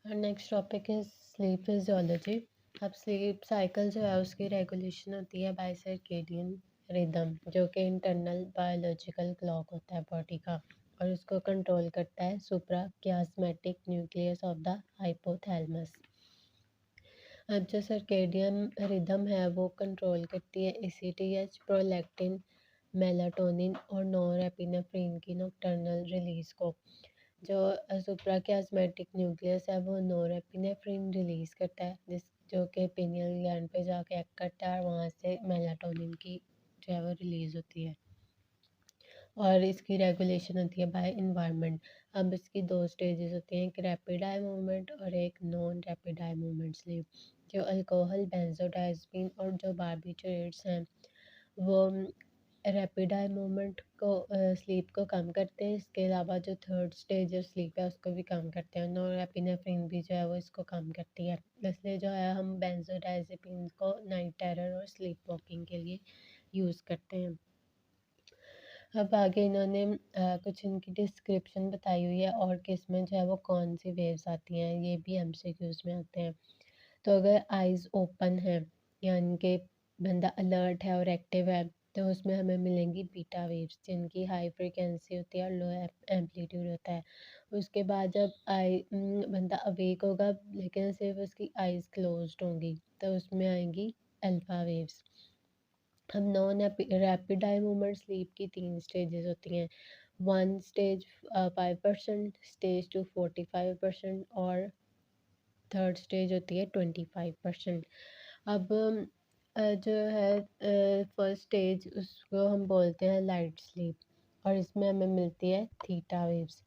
और next topic is sleep physiology. अब sleep cycle जो है उसकी रेगुलेशन होती है बाय सर्केडियन रिदम, जो कि इंटरनल बायोलॉजिकल क्लॉक होता है बॉडी का, और उसको कंट्रोल करता है सुप्रा कियास्मेटिक न्यूक्लियस ऑफ द हाइपोथैलेमस। अब जो सर्केडियन रिदम है वो कंट्रोल करती है ECTH, प्रोलैक्टिन, मेलाटोनिन और नॉरएपिनेफ्रिन की नॉकटर्नल रिलीज को। जो सुप्राकियास्मेटिक न्यूक्लियस है वो नॉरएपिनेफ्रिन रिलीज करता है, जिस जो कि पिनियल ग्लैंड पे जाके एक्ट करता है, और वहाँ से मेलाटोनिन की जो है वो रिलीज होती है, और इसकी रेगुलेशन होती है बाय इन्वायरमेंट। अब इसकी दो स्टेजेस होती हैं, एक रैपिड आई मूवमेंट और एक non rapid eye movement sleep. जो अल्कोहल, बेंजोडाइज़पीन और जो बारबिटरेट्स हैं वो रैपिड आई मूवमेंट को स्लीप को कम करते हैं। इसके अलावा जो थर्ड स्टेज ऑफ स्लीप है उसको भी कम करते हैं। नॉरएपिनेफ्रिन भी जो है वो इसको कम करती है, इसलिए जो है हम बेंजोडाइज़पीन को नाइट टेरर और स्लीप वॉकिंग के लिए यूज़ करते हैं। अब आगे इन्होंने कुछ इनकी डिस्क्रिप्शन बताई हुई है, और किस में जो है वो कौन सी वेव्स आती हैं, ये भी MCQs में आते हैं। तो अगर आइज़ ओपन है, यानी कि बंदा अलर्ट है और एक्टिव है, तो उसमें हमें मिलेंगी बीटा वेव्स, जिनकी हाई फ्रिक्वेंसी होती है और लो एम्पलीट्यूड होता है। उसके बाद जब बंदा अवेक होगा लेकिन सिर्फ उसकी आइज़ क्लोज्ड होंगी, तो उसमें आएंगी अल्फा वेव्स। हम non rapid eye movement sleep की 3 स्टेजेस होती हैं। 1 स्टेज 5%, स्टेज 2 45% और थर्ड स्टेज होती है 25%। अब जो है फर्स्ट स्टेज उसको हम बोलते हैं लाइट स्लीप, और इसमें हमें मिलती है थीटा वेव्स।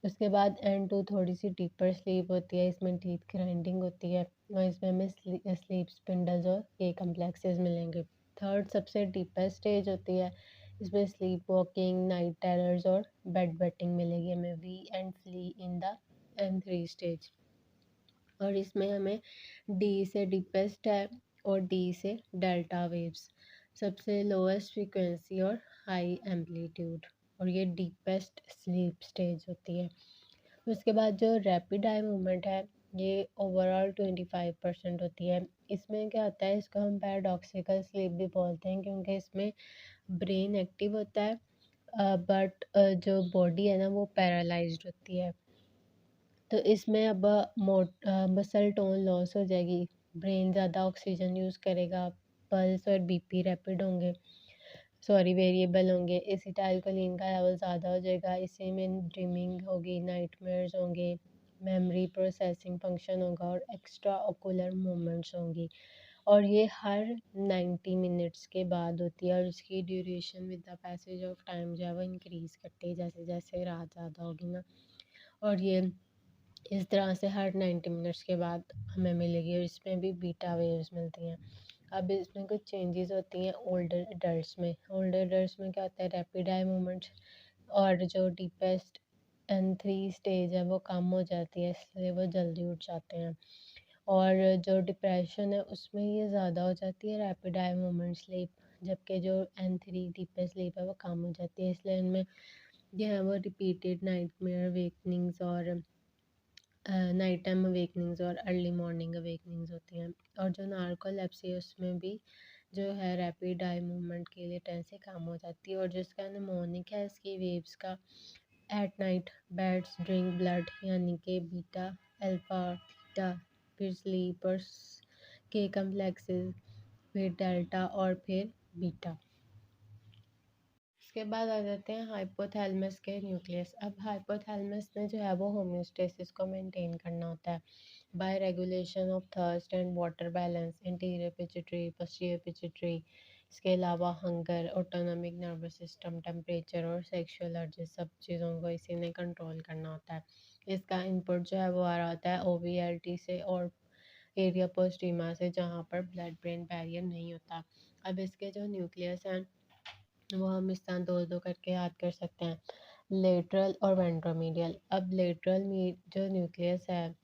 उसके बाद N2 थोड़ी सी डीपर स्लीप होती है, इसमें डीप ग्राइंडिंग होती है, और इसमें हमें स्लीप स्पिंडल्स और के कम्प्लेक्सेस मिलेंगे। थर्ड सबसे डीपेस्ट स्टेज होती है, इसमें स्लीप वॉकिंग, नाइट टेरर्स और बेड वेटिंग मिलेगी हमें we and flee in the N3 stage. और इसमें हमें डी से डीपेस्ट है और डी से डेल्टा वेव्स, सबसे लोएस्ट फ्रीक्वेंसी और हाई एम्पलीट्यूड, और ये डीपेस्ट स्लीप स्टेज होती है। उसके बाद जो रैपिड आई मूवमेंट है ये ओवरऑल 25% होती है। इसमें क्या होता है, इसको हम पैराडॉक्सिकल स्लीप भी बोलते हैं, क्योंकि इसमें ब्रेन एक्टिव होता है बट जो बॉडी है ना वो पैरालाइज्ड होती है। तो इसमें अब मसल टोन लॉस हो जाएगी, ब्रेन ज़्यादा ऑक्सीजन यूज़ करेगा, पल्स और BP रैपिड होंगे, सॉरी वेरिएबल होंगे, एसिटाइलकोलिन का लेवल ज़्यादा हो जाएगा, इसी में ड्रीमिंग होगी, नाइटमेयर्स होंगे, मेमोरी प्रोसेसिंग फंक्शन होगा और एक्स्ट्रा ओकुलर मूवमेंट्स होंगी। और ये हर 90 मिनट्स के बाद होती है, और इसकी duration with the passage of time जो है वो इंक्रीज़ करती है जैसे जैसे रात ज़्यादा होगी ना। और ये इस तरह से हर 90 मिनट्स के बाद हमें मिलेगी, और इसमें भी बीटा वेव्स मिलती हैं। अब इसमें कुछ चेंजेस होती हैं ओल्डर एडल्ट्स में। ओल्डर एडल्ट्स में क्या होता है, रैपिड आई मूवमेंट्स और जो डीपेस्ट N3 स्टेज है वो कम हो जाती है, इसलिए वो जल्दी उठ जाते हैं। और जो डिप्रेशन है उसमें ये ज़्यादा हो जाती है रैपिड आई मूवमेंट स्लीप, जबकि जो N3 डीपेस्ट स्लीप है वो कम हो जाती है, इसलिए इनमें जो है वो रिपीटेड नाइटमेयर वेकनिंग्स और नाइट टाइम अवेकनिंग्स और अर्ली मॉर्निंग अवेकनिंग्स होती हैं। और जो नार्कोलेप्सी है उसमें भी जो है रैपिड आई मूवमेंट की लेटेंसी कम हो जाती है, और जिसका निमोनिक है इसकी वेव्स का at night bats drink blood, यानी कि बीटा, अल्फा, थीटा, फिर स्लीपर्स के कम्प्लेक्सेस, फिर डेल्टा और फिर बीटा। इसके बाद आ जाते हैं हाइपोथैलेमस के न्यूक्लियस। अब हाइपोथैलेमस में जो है वो होम्योस्टेसिस को मेंटेन करना होता है by regulation of thirst and water balance, anterior pituitary, posterior pituitary. इसके अलावा hunger, autonomic nervous system, temperature और सेक्सुअल अर्जेस, सब चीज़ों को इसी ने कंट्रोल करना होता है। इसका इनपुट जो है वो आ रहा होता है OVLT से और एरिया पोस्टीमा से, जहाँ पर ब्लड ब्रेन बैरियर नहीं होता। अब इसके जो न्यूक्लियस हैं वो हम इस तरह दो दो करके याद कर सकते हैं, लेटरल और वेंट्रोमीडियल। अब लेटरल जो न्यूक्लियस है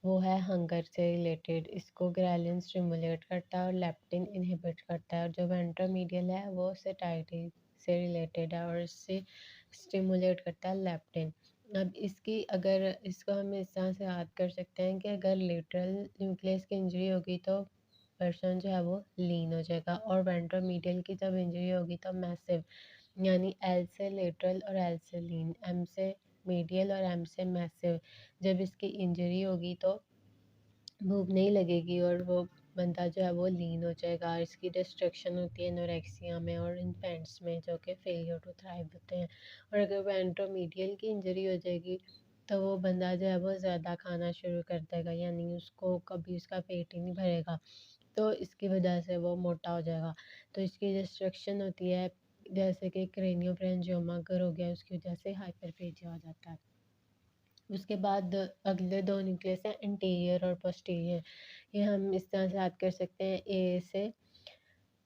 वो है हंगर से रिलेटेड, इसको ग्रेलिन स्टिमुलेट करता है और लेप्टिन इनहिबिट करता है। और जो वेंट्रोमीडियल है वो सेटाइटी से रिलेटेड है और इससे स्टिमुलेट करता है लेप्टिन। अब इसको हम इस तरह से याद कर सकते हैं कि अगर लेटरल न्यूक्लियस की इंजरी होगी तो पर्सन जो है वो लीन हो जाएगा, और वेंट्रोमीडियल की जब इंजरी होगी तो मैसिव, यानी एल से लेटरल और एल से लीन, एम से मीडियल और एम से मैसिव। जब इसकी इंजरी होगी तो भूख नहीं लगेगी और वो बंदा जो है वो लीन हो जाएगा। इसकी डिस्ट्रक्शन होती है एनोरेक्सिया में और इन्फेंट्स में, जो कि फेलियर टू थ्राइव होते हैं। और अगर वेंट्रोमीडियल की इंजरी हो जाएगी तो वो बंदा जो है वो ज़्यादा खाना शुरू कर देगा, यानी उसको कभी उसका पेट ही नहीं भरेगा, तो इसकी वजह से वो मोटा हो जाएगा। तो इसकी डिस्ट्रक्शन होती है, जैसे कि क्रेनियोफैरिंजियोमा अगर हो गया उसकी वजह से हाइपरप्लेजिया हो जाता है। उसके बाद अगले दो न्यूक्लियस हैं इंटीरियर और पोस्टीरियर। ये हम इस तरह से याद कर सकते हैं, ए से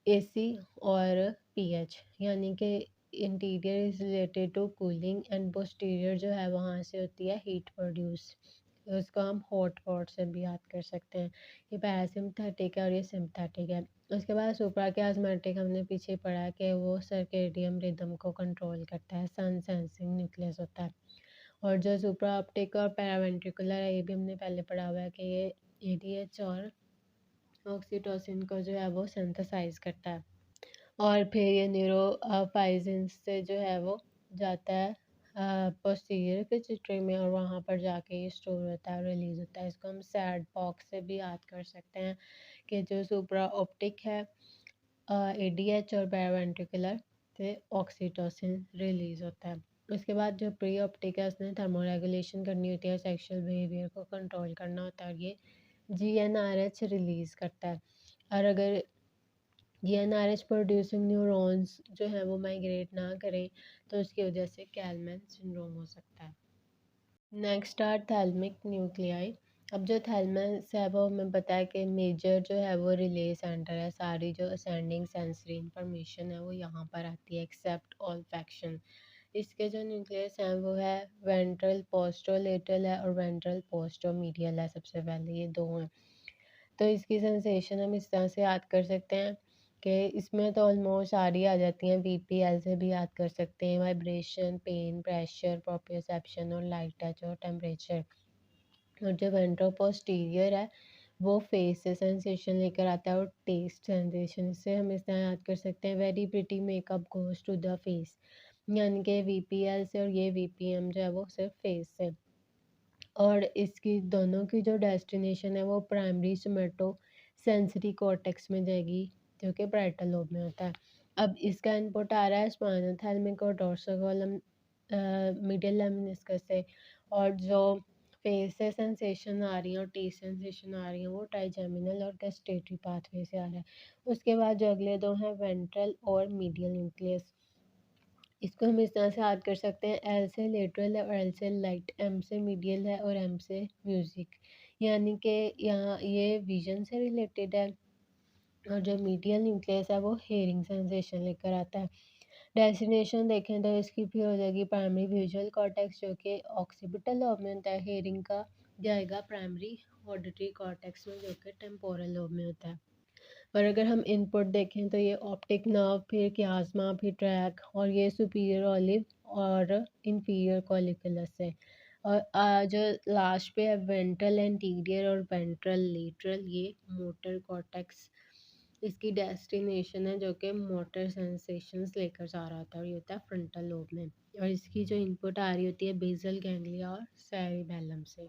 एसी और पीएच, यानी कि interior is related to cooling and posterior जो है वहाँ से होती है हीट प्रोड्यूस। उसको हम हॉट पॉट से भी याद कर सकते हैं। ये पैरासिम्पथेटिक है और ये सिम्पथेटिक है। उसके बाद सुप्राकियास्मेटिक हमने पीछे पढ़ा कि वो सर्केडियन रिदम को कंट्रोल करता है, सन सेंसिंग न्यूक्लियस होता है। और जो सुप्रा ऑप्टिक और पैरावेंट्रिकुलर है, ये भी हमने पहले पढ़ा हुआ है कि ये एडीएच और ऑक्सीटोसिन को जो है वो सिंथेसाइज करता है। और फिर ये न्यूरोफाइजिन से जो है वो जाता है पोस्टीरियर पिट्यूटरी में, और वहाँ पर जाके ये स्टोर होता है, रिलीज होता है। इसको हम सैड बॉक्स से भी याद कर सकते हैं कि जो सुप्रा ऑप्टिक है एडीएच और पैरावेंट्रिकुलर से ऑक्सीटोसिन रिलीज होता है। उसके बाद जो प्री ऑप्टिक है उसने थर्मोरेगुलेशन करनी होती है, सेक्सुअल बिहेवियर को कंट्रोल करना होता है, और ये जीएनआरएच रिलीज करता है। और अगर जीएनआरएच प्रोड्यूसिंग न्यूरॉन्स जो है वो माइग्रेट ना करें तो उसकी वजह से कैलमैन सिंड्रोम हो सकता है। Next are thalamic nuclei. अब जो थैलमस है वो हमें पता है कि मेजर जो है वो रिले सेंटर है, सारी जो असेंडिंग सेंसरी इंफॉर्मेशन है वो यहाँ पर आती है एक्सेप्ट ऑल्फैक्शन। इसके जो न्यूक्लियस हैं वो है वेंट्रल पोस्टोलेटरल है और वेंट्रल पोस्टोमीडियल है। सबसे पहले ये दो हैं। तो इसकी सेंसेशन हम इस तरह से याद कर सकते हैं कि इसमें तो ऑलमोस्ट सारी आ जाती हैं, वीपीएल से भी याद कर सकते हैं, वाइब्रेशन, पेन, प्रेशर, प्रोप्रियोसेप्शन और लाइट टच और टेम्परेचर। और जो वेंट्रोपोस्टीरियर है वो फेस से सेंसेशन लेकर आता है और टेस्ट सेंसेशन। इससे हम इस तरह याद कर सकते हैं, very pretty makeup goes to the face, यानी कि वीपीएल से, और ये वीपीएम जो है वो सिर्फ फेस से। और इसकी दोनों की जो डेस्टिनेशन है वो प्राइमरी सोमेटो सेंसरी कॉर्टेक्स में जाएगी, जो कि पैरेटल लोब में होता है। अब इसका इनपुट आ रहा है स्पाइनोथैलेमिक और डोर्सोकोलम मीडियल लेमनिस्कस से, और जो फेस से सेंसेशन आ रही है और टेस्ट सेंसेशन आ रही है वो ट्राइजेमिनल और गस्टेटरी पाथवे से आ रहा है। उसके बाद जो अगले दो हैं वेंट्रल और मीडियल न्यूक्लियस। इसको हम इस तरह से याद कर सकते हैं, एल से लेटरल है और एल से लाइट, एम से मीडियल है और एम से म्यूजिक, यानी कि यहाँ ये विजन से रिलेटेड है। और जो मीडियल न्यूक्लियस है वो हेयरिंग सेंसेशन लेकर आता है। डेस्टिनेशन देखें तो इसकी फिर हो जाएगी प्राइमरी विजुअल कॉर्टेक्स, जो कि ऑक्सीपिटल लोब में होता है। हेयरिंग का जाएगा प्राइमरी ऑडिटरी कॉर्टेक्स में, जो कि टेम्पोरल लोब में होता है। और अगर हम इनपुट देखें तो ये ऑप्टिक नर्व, फिर क्यास्मा, फिर ट्रैक, और ये सुपीरियर ऑलिव और इंफीरियर कॉलिकुलस है। और जो लास्ट पे है वेंट्रल एंटीरियर और वेंट्रल लेटरल, ये मोटर कॉर्टेक्स इसकी डेस्टिनेशन है, जो कि मोटर सेंसेशंस लेकर जा रहा होता है, और ये होता है फ्रंटल लोब में। और इसकी जो इनपुट आ रही होती है बेसल गैंग्लिया और सेरिबेलम से।